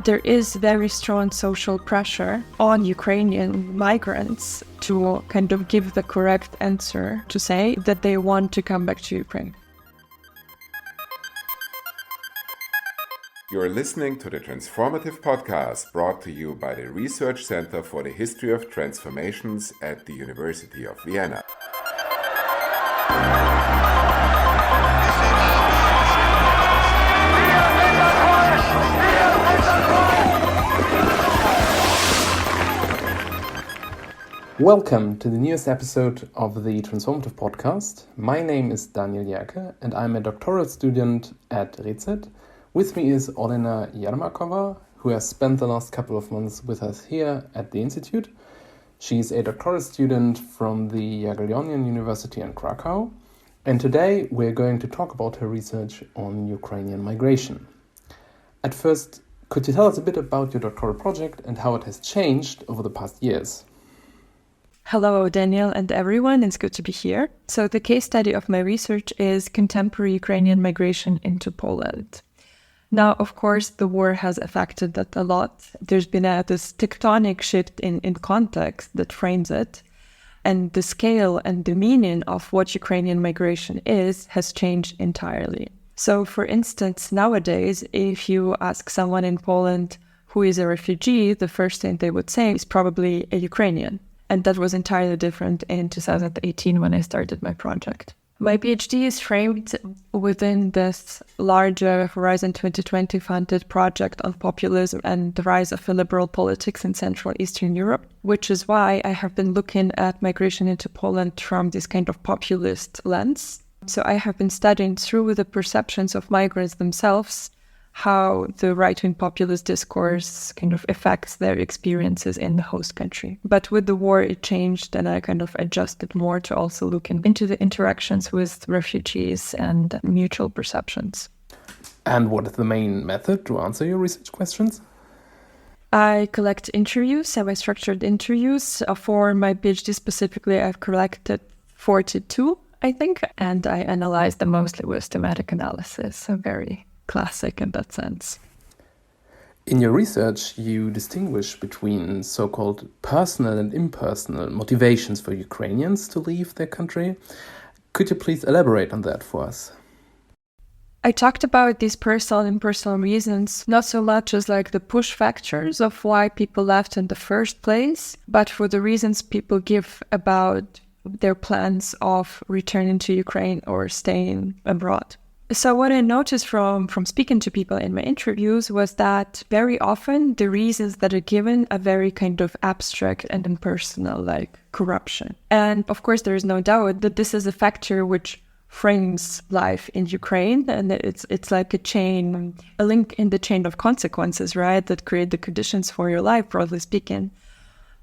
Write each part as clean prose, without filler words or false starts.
There is very strong social pressure on Ukrainian migrants to kind of give the correct answer, to say that they want to come back to Ukraine. You're listening to the Transformative Podcast, brought to you by the Research Center for the History of Transformations at the University of Vienna. Welcome to the newest episode of the Transformative Podcast. My name is Daniel Jerke and I'm a doctoral student at RECET. With me is Olena Yermakova, who has spent the last couple of months with us here at the Institute. She's a doctoral student from the Jagiellonian University in Krakow, and today we're going to talk about her research on Ukrainian migration. At first, could you tell us a bit about your doctoral project and how it has changed over the past years? Hello, Daniel and everyone. It's good to be here. So the case study of my research is contemporary Ukrainian migration into Poland. Now, of course, the war has affected that a lot. There's been this tectonic shift in context that frames it. And the scale and the meaning of what Ukrainian migration is has changed entirely. So, for instance, nowadays, if you ask someone in Poland who is a refugee, the first thing they would say is probably a Ukrainian. And that was entirely different in 2018 when I started my project. My PhD is framed within this larger Horizon 2020 funded project on populism and the rise of illiberal politics in Central Eastern Europe, which is why I have been looking at migration into Poland from this kind of populist lens. So I have been studying through the perceptions of migrants themselves how the right-wing populist discourse kind of affects their experiences in the host country. But with the war, it changed, and I kind of adjusted more to also look into the interactions with refugees and mutual perceptions. And what is the main method to answer your research questions? I collect interviews, semi-structured interviews. For my PhD specifically, I've collected 42, I think, and I analyze them mostly with thematic analysis, so very classic in that sense. In your research, you distinguish between so-called personal and impersonal motivations for Ukrainians to leave their country. Could you please elaborate on that for us? I talked about these personal and impersonal reasons, not so much as like the push factors of why people left in the first place, but for the reasons people give about their plans of returning to Ukraine or staying abroad. So what I noticed from speaking to people in my interviews was that very often the reasons that are given are very kind of abstract and impersonal, like corruption. And of course, there is no doubt that this is a factor which frames life in Ukraine, and it's like a link in the chain of consequences, right, that create the conditions for your life, broadly speaking.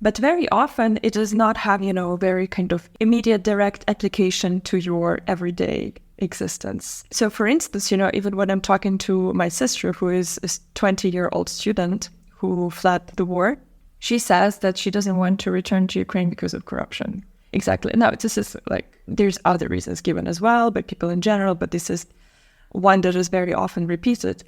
But very often it does not have, very kind of immediate direct application to your everyday existence. So for instance, even when I'm talking to my sister, who is a 20-year-old student who fled the war, she says that she doesn't want to return to Ukraine because of corruption. Exactly. Now, this is there's other reasons given as well by people in general, but this is one that is very often repeated.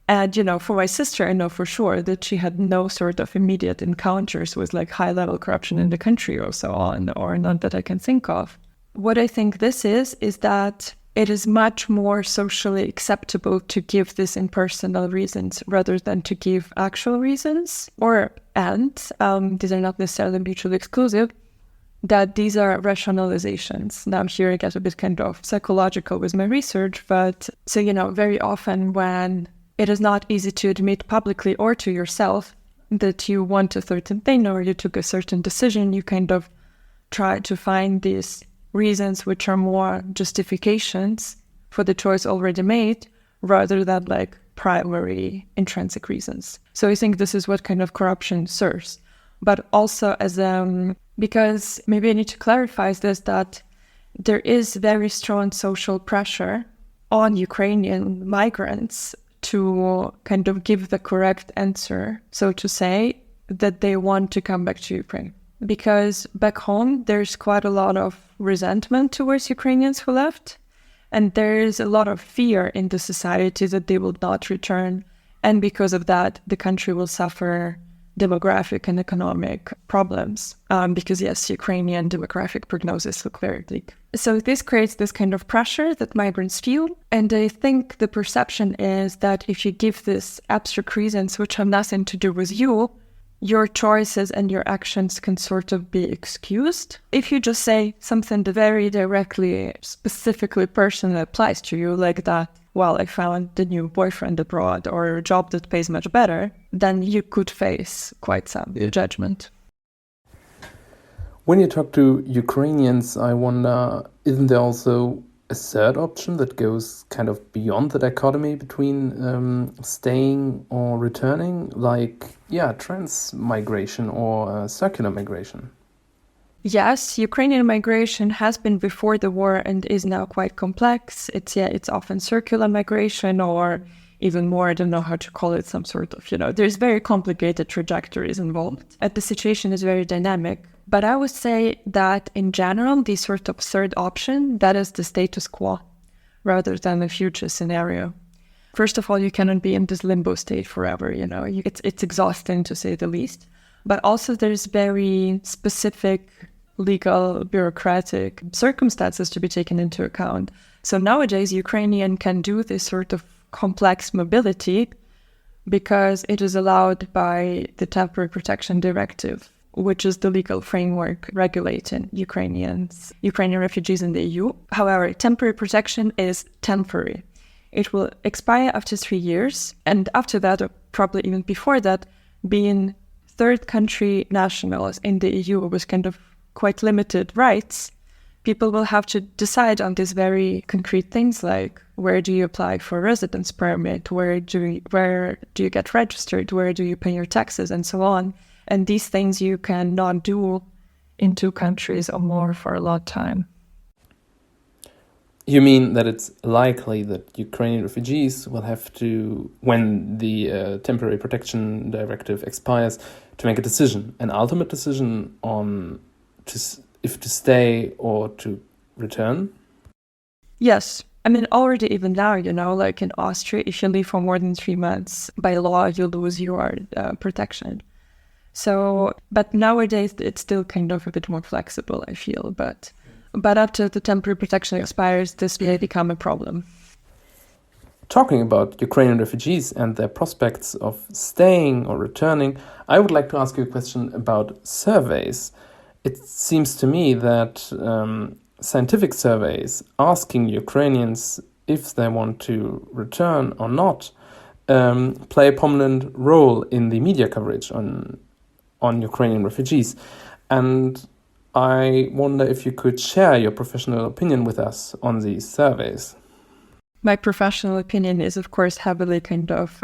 And, for my sister, I know for sure that she had no sort of immediate encounters with high-level corruption in the country or so on, or none that I can think of. What I think this is that it is much more socially acceptable to give these impersonal reasons rather than to give actual reasons, and these are not necessarily mutually exclusive, that these are rationalizations. Now here I get a bit kind of psychological with my research, but so, very often when it is not easy to admit publicly or to yourself that you want a certain thing or you took a certain decision, you kind of try to find these reasons which are more justifications for the choice already made rather than primary intrinsic reasons. So I think this is what kind of corruption serves. But also because maybe I need to clarify this, that there is very strong social pressure on Ukrainian migrants to kind of give the correct answer, so to say, that they want to come back to Ukraine. Because back home, there's quite a lot of resentment towards Ukrainians who left. And there is a lot of fear in the society that they will not return And because of that, the country will suffer demographic and economic problems because, yes, Ukrainian demographic prognosis look very bleak. So this creates this kind of pressure that migrants feel. And I think the perception is that if you give this abstract reasons which have nothing to do with you, your choices and your actions can sort of be excused. If you just say something that very directly, specifically, personally applies to you, like that, well, I found a new boyfriend abroad or a job that pays much better, then you could face quite some judgment. When you talk to Ukrainians, I wonder, isn't there also a third option that goes kind of beyond the dichotomy between staying or returning, like, transmigration or circular migration? Yes, Ukrainian migration has been before the war and is now quite complex. It's often circular migration or even more, I don't know how to call it, some sort of, there's very complicated trajectories involved. And the situation is very dynamic. But I would say that in general, the sort of third option, that is the status quo rather than the future scenario. First of all, you cannot be in this limbo state forever, it's exhausting to say the least. But also there's very specific legal, bureaucratic circumstances to be taken into account. So nowadays, Ukrainian can do this sort of complex mobility because it is allowed by the Temporary Protection Directive, which is the legal framework regulating Ukrainian refugees in the EU. However, temporary protection is temporary. It will expire after 3 years, and after that, or probably even before that, being third country nationals in the EU with kind of quite limited rights, people will have to decide on these very concrete things like where do you apply for a residence permit, where do you get registered, where do you pay your taxes, and so on. And these things you cannot do in 2 countries or more for a long time. You mean that it's likely that Ukrainian refugees will have to, when the Temporary Protection Directive expires, to make a decision, an ultimate decision on if to stay or to return? Yes. I mean, already even now, like in Austria, if you leave for more than 3 months, by law, you lose your protection. So, but nowadays, it's still kind of a bit more flexible, I feel. But after the temporary protection expires, this may become a problem. Talking about Ukrainian refugees and their prospects of staying or returning, I would like to ask you a question about surveys. It seems to me that scientific surveys asking Ukrainians if they want to return or not play a prominent role in the media coverage on Ukrainian refugees. And I wonder if you could share your professional opinion with us on these surveys. My professional opinion is, of course, heavily kind of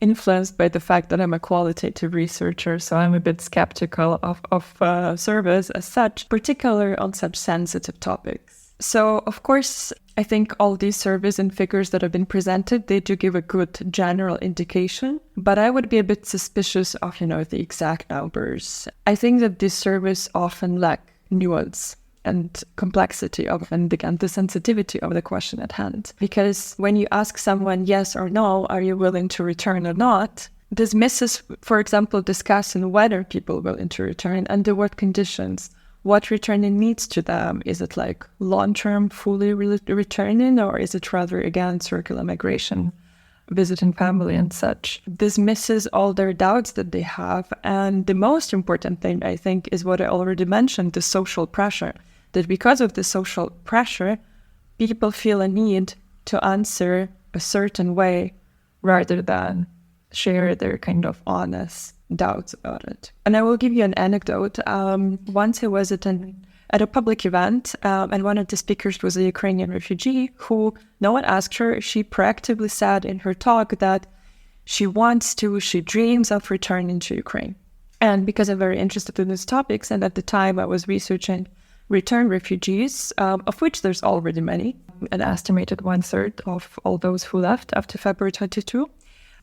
influenced by the fact that I'm a qualitative researcher, so I'm a bit skeptical of surveys as such, particularly on such sensitive topics. So, of course, I think all these surveys and figures that have been presented, they do give a good general indication, but I would be a bit suspicious of, the exact numbers. I think that these surveys often lack nuance and complexity and again, the sensitivity of the question at hand. Because when you ask someone yes or no, are you willing to return or not, this misses, for example, discussing whether people are willing to return, under what conditions, what returning means to them. Is it like long-term, fully returning, or is it rather, again, circular migration, visiting family and such? This misses all their doubts that they have. And the most important thing, I think, is what I already mentioned, the social pressure. That because of the social pressure, people feel a need to answer a certain way rather than share their kind of honest doubts about it. And I will give you an anecdote. Once I was at a public event, and one of the speakers was a Ukrainian refugee who, no one asked her, she proactively said in her talk that she dreams of returning to Ukraine. And because I'm very interested in these topics, and at the time I was researching return refugees, of which there's already many, an estimated 1/3 of all those who left after February 22.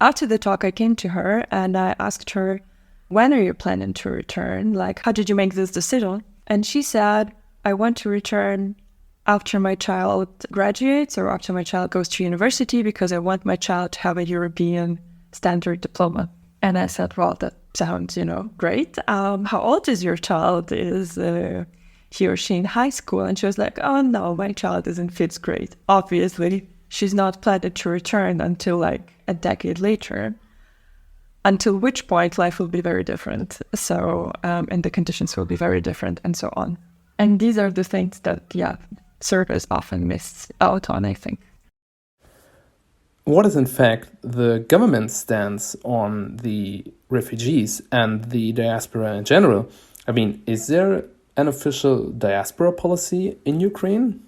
After the talk, I came to her and I asked her, when are you planning to return? Like, how did you make this decision? And she said, I want to return after my child graduates or after my child goes to university because I want my child to have a European standard diploma. And I said, well, that sounds, great. How old is your child? Is he or she in high school? And she was like, oh, no, my child is in 5th grade. Obviously, she's not planning to return until like a decade later, until which point life will be very different. So, and the conditions will be very different and so on. And these are the things that, surveys often miss out on, I think. What is in fact the government's stance on the refugees and the diaspora in general? I mean, is there an official diaspora policy in Ukraine?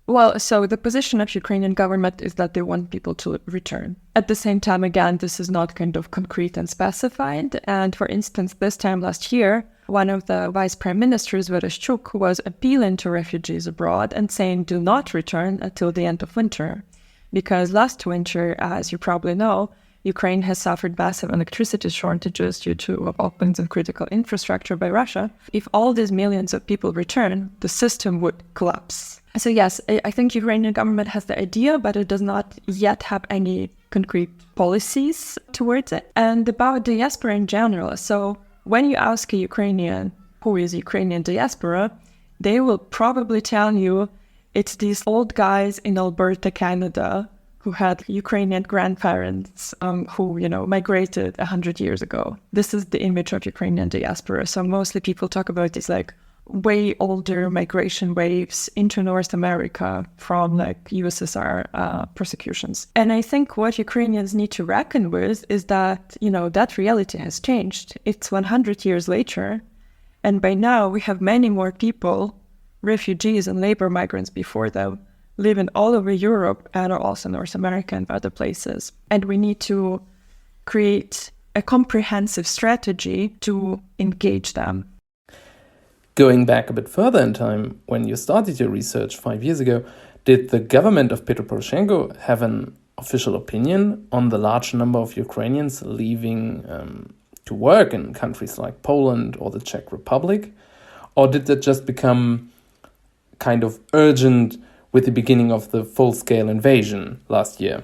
Well, so the position of Ukrainian government is that they want people to return. At the same time, again, this is not kind of concrete and specified. And for instance, this time last year, one of the vice prime ministers, Vereshchuk, was appealing to refugees abroad and saying, do not return until the end of winter. Because last winter, as you probably know, Ukraine has suffered massive electricity shortages due to open and critical infrastructure by Russia. If all these millions of people return, the system would collapse. So yes, I think Ukrainian government has the idea, but it does not yet have any concrete policies towards it. And about diaspora in general, so when you ask a Ukrainian who is Ukrainian diaspora, they will probably tell you it's these old guys in Alberta, Canada, who had Ukrainian grandparents who, migrated 100 years ago. This is the image of Ukrainian diaspora. So mostly people talk about these like way older migration waves into North America from like USSR persecutions. And I think what Ukrainians need to reckon with is that, that reality has changed. It's 100 years later. And by now we have many more people, refugees and labor migrants before them, living all over Europe and also North America and other places. And we need to create a comprehensive strategy to engage them. Going back a bit further in time, when you started your research 5 years ago, did the government of Petro Poroshenko have an official opinion on the large number of Ukrainians leaving to work in countries like Poland or the Czech Republic? Or did that just become kind of urgent with the beginning of the full-scale invasion last year?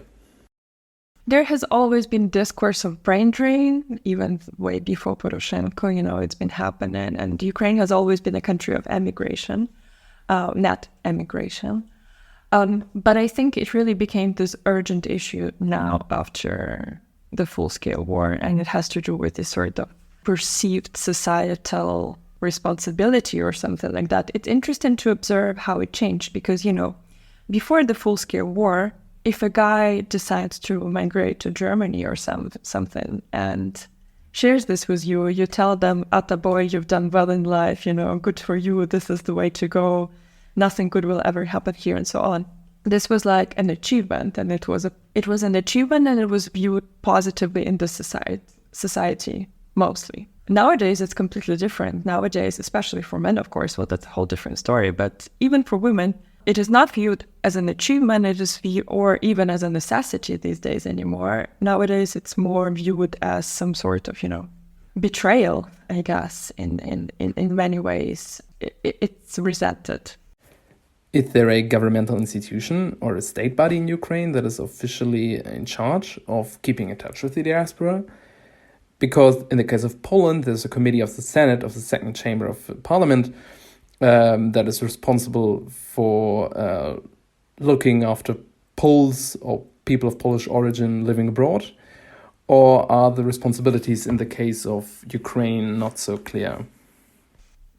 There has always been discourse of brain drain, even way before Poroshenko, it's been happening. And Ukraine has always been a country of emigration, not emigration. But I think it really became this urgent issue now after the full-scale war. And it has to do with this sort of perceived societal responsibility or something like that. It's interesting to observe how it changed because, before the full-scale war, if a guy decides to migrate to Germany or something and shares this with you, you tell them, "Atta boy, you've done well in life, good for you, this is the way to go, nothing good will ever happen here," and so on. This was like an achievement, and it was an achievement, and it was viewed positively in the society, mostly. Nowadays, it's completely different. Nowadays, especially for men, of course, well, that's a whole different story, but even for women, it is not viewed as an achievement, it is viewed, or even as a necessity these days anymore. Nowadays, it's more viewed as some sort of, betrayal, I guess, in many ways. It's resented. Is there a governmental institution or a state body in Ukraine that is officially in charge of keeping in touch with the diaspora? Because in the case of Poland, there's a committee of the Senate, of the second chamber of Parliament, that is responsible for looking after Poles or people of Polish origin living abroad? Or are the responsibilities in the case of Ukraine not so clear?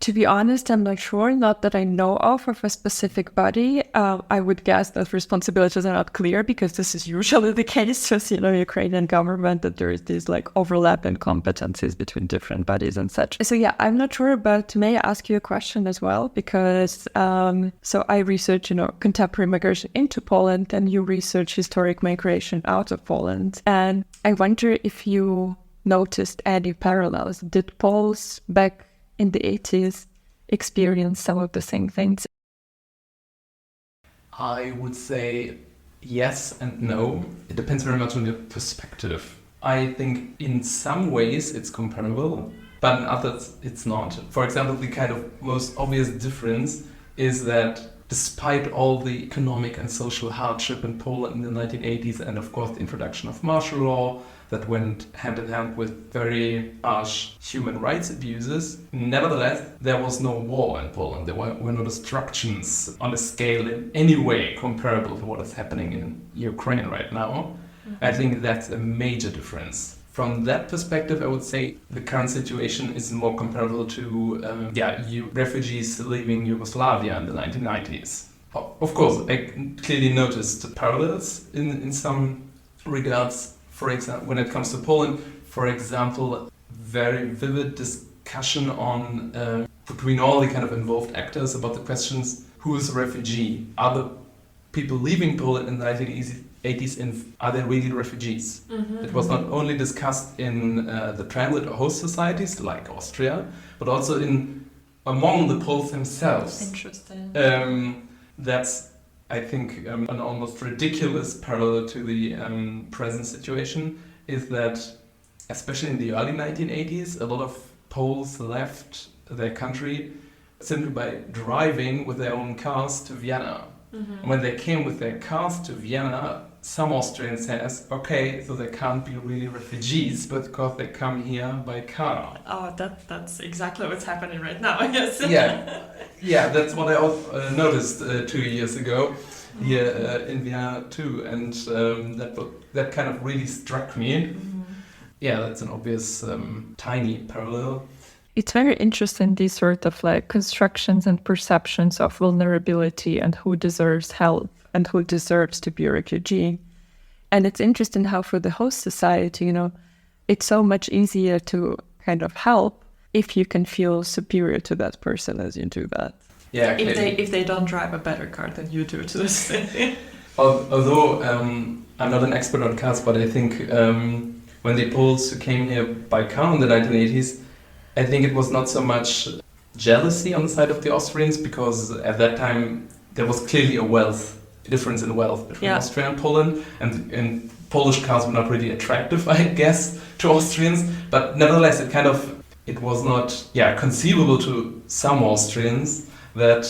To be honest, I'm not sure, not that I know of a specific body. I would guess that responsibilities are not clear because this is usually the case with, Ukrainian government, that there is this like overlap in competencies between different bodies and such. So yeah, I'm not sure, but may I ask you a question as well? Because so I research, contemporary migration into Poland, and you research historic migration out of Poland. And I wonder if you noticed any parallels. Did Poles back in the 80s experience some of the same things? I would say yes and no. It depends very much on your perspective. I think in some ways it's comparable, but in others it's not. For example, the kind of most obvious difference is that despite all the economic and social hardship in Poland in the 1980s, and of course the introduction of martial law that went hand in hand with very harsh human rights abuses, nevertheless, there was no war in Poland. There were no destructions on a scale in any way comparable to what is happening in Ukraine right now. I think that's a major difference. From that perspective, I would say the current situation is more comparable to refugees leaving Yugoslavia in the 1990s. Of course, I clearly noticed parallels in some regards. For example, when it comes to Poland, for example, very vivid discussion on between all the kind of involved actors about the questions: who is a refugee? Are the people leaving Poland in the 1980s, are they really refugees? Mm-hmm. It was not only discussed in the transit or host societies like Austria, but also among the Poles themselves. Interesting. That's, I think, an almost ridiculous parallel to the present situation is that, especially in the early 1980s, a lot of Poles left their country simply by driving with their own cars to Vienna. Mm-hmm. When they came with their cars to Vienna, some Austrians says, okay, so they can't be really refugees because they come here by car. Oh, that's exactly what's happening right now, yes. Yeah, that's what I also noticed 2 years ago here in Vienna too, and that kind of really struck me. Mm-hmm. Yeah, that's an obvious tiny parallel. It's very interesting, these sort of like constructions and perceptions of vulnerability and who deserves help and who deserves to be a refugee. And it's interesting how for the host society, it's so much easier to kind of help if you can feel superior to that person as you do that. Yeah, if they don't drive a better car than you do to the city. Although I'm not an expert on cars, but I think when the Poles came here by car in the 1980s, I think it was not so much jealousy on the side of the Austrians, because at that time there was clearly a difference in wealth between Austria and Poland, and Polish cars were not really attractive, I guess, to Austrians. But nevertheless, it was not conceivable to some Austrians that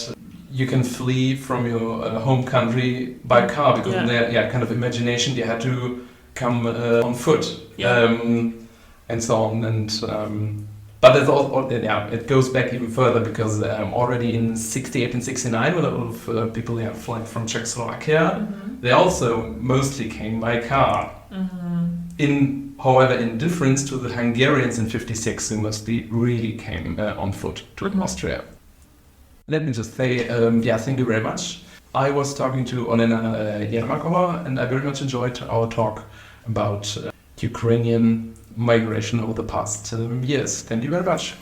you can flee from your home country by car, because in their kind of imagination they had to come on foot and so on. And but it's all, it goes back even further, because already in 68 and 69, when a lot of people fled from Czechoslovakia, they also mostly came by car. Mm-hmm. However, in difference to the Hungarians in 56, who mostly really came on foot to Austria. Let me just say, thank you very much. I was talking to Olena Yermakova, and I very much enjoyed our talk about Ukrainian migration over the past years. Thank you very much.